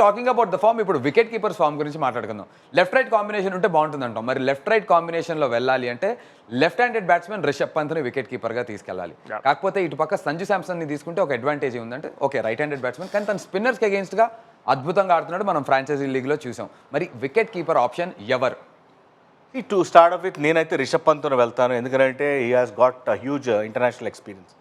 Talking about the form, ఇప్పుడు wicket keepers form గురించి మాట్లాడుకుందాం. లెఫ్ట్ రైట్ కాంబినేషన్ ఉంటే బాగుంటుంది అంటాం. మరి లెఫ్ట్ రైట్ కాంబినేషన్లో వెళ్ళాలి అంటే లెఫ్ట్ హ్యాండెడ్ బ్యాట్స్మెన్ రిషబ్ పంత్ని వికెట్ కీపర్గా తీసుకెళ్ళాలి. కాకపోతే ఇటు పక్క సంజు శాంసన్ని తీసుకుంటే ఒక అడ్వాంటేజ్ ఉందంటే ఓకే రైట్ హ్యాండెడ్ బ్యాట్స్మెన్, కానీ తన స్పిన్నర్స్కి అగేన్స్ట్గా అద్భుతంగా ఆడుతున్నాడు, మనం ఫ్రాంచైజీ లీగ్లో చూసాం. మరి వికెట్ కీపర్ ఆప్షన్ ఎవరు? టు స్టార్ట్ ఆఫ్ విత్ నేనైతే రిషబ్ పంత్తో వెళ్తాను. ఎందుకంటే he has got huge international experience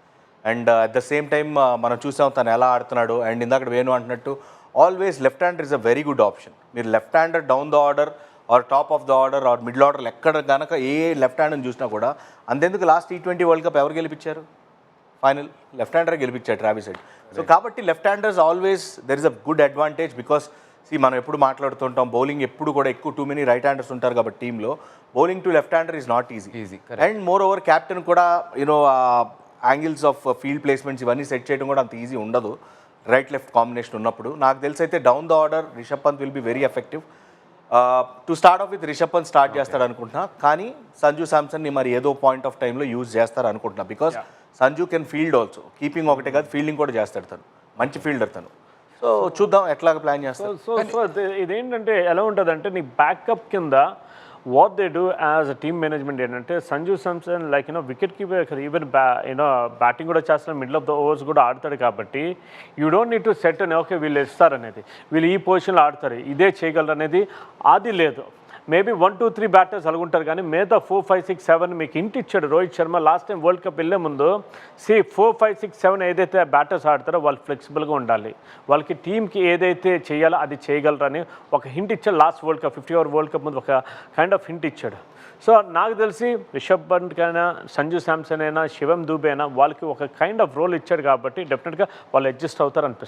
and at the same time మనం చూసాం తను ఎలా ఆడుతున్నాడు. అండ్ ఇందాక వేణు అంటున్నట్టు always left hander is a very good option. మీరు left hander down the order or top of the order or middle order ఎక్కడ కనుక ఏ లెఫ్ట్ హ్యాండ్ని చూసినా కూడా, అంతెందుకు లాస్ట్ T20 వరల్డ్ కప్ ఎవరు గెలిపించారు? ఫైనల్ లెఫ్ట్ హ్యాండర్ గెలిపించాడు, ట్రావిస్ హెడ్. సో కాబట్టి left handers always there is a good advantage because మనం ఎప్పుడు మాట్లాడుతుంటాం బౌలింగ్ ఎప్పుడు కూడా ఎక్కువ టూ మెనీ రైట్ హ్యాండర్స్ ఉంటారు కాబట్టి టీంలో bowling to left hander is not easy. And more over captain కూడా యాంగిల్స్ ఆఫ్ ఫీల్డ్ ప్లేస్మెంట్స్ ఇవన్నీ సెట్ చేయడం కూడా అంత ఈజీ ఉండదు రైట్ లెఫ్ట్ కాంబినేషన్ ఉన్నప్పుడు. నాకు తెలిసి అయితే down the order Rishabh Pant will be very effective. To start off with Rishabh Pant start చేస్తాడు అనుకుంటున్నా, కానీ సంజు శాంసన్ని మరి ఏదో పాయింట్ ఆఫ్ టైంలో యూజ్ చేస్తారు అనుకుంటున్నా. Because Sanju can field also, keeping ఒకటే కాదు ఫీల్డింగ్ కూడా చేస్తాడు, తను మంచి ఫీల్డర్ తను. సో చూద్దాం ఎట్లాగ ప్లాన్ చేస్తారు. సో ఇదేంటంటే ఎలా ఉంటుందంటే నీ బ్యాకప్ కింద what they do as a team management ఏంటంటే Sanju Samson like wicket keeper even batting కూడా చేస్తున్న మిడిల్ ఆఫ్ ద ఓవర్స్ కూడా ఆడతాడు కాబట్టి you don't need to set అని ఓకే వీళ్ళు ఇస్తారనేది, వీళ్ళు ఈ పొజిషన్లో ఆడతారు ఇదే చేయగలరు అనేది అది లేదు. మేబీ 1, 2, 3 బ్యాటర్స్ అనుకుంటారు, కానీ మిగతా 4, 5, 6, 7 మీకు ఇంటి ఇచ్చాడు Rohit Sharma last time world cup వెళ్ళే ముందు. 4, 5, 6, 7 ఏదైతే బ్యాటర్స్ ఆడతారో వాళ్ళు ఫ్లెక్సిబుల్గా ఉండాలి, వాళ్ళకి టీంకి ఏదైతే చేయాలో అది చేయగలరని ఒక హింట్ ఇచ్చాడు last world cup 50 over world cup ముందు ఒక కైండ్ ఆఫ్ హింట్ ఇచ్చాడు. సో నాకు తెలిసి రిషబ్ పంత్ అయినా సంజు శాంసన్ అయినా శివం దూబే అయినా వాళ్ళకి ఒక కైండ్ ఆఫ్ రోల్ ఇచ్చాడు కాబట్టి డెఫినెట్గా వాళ్ళు అడ్జస్ట్ అవుతారు అనిపిస్తుంది.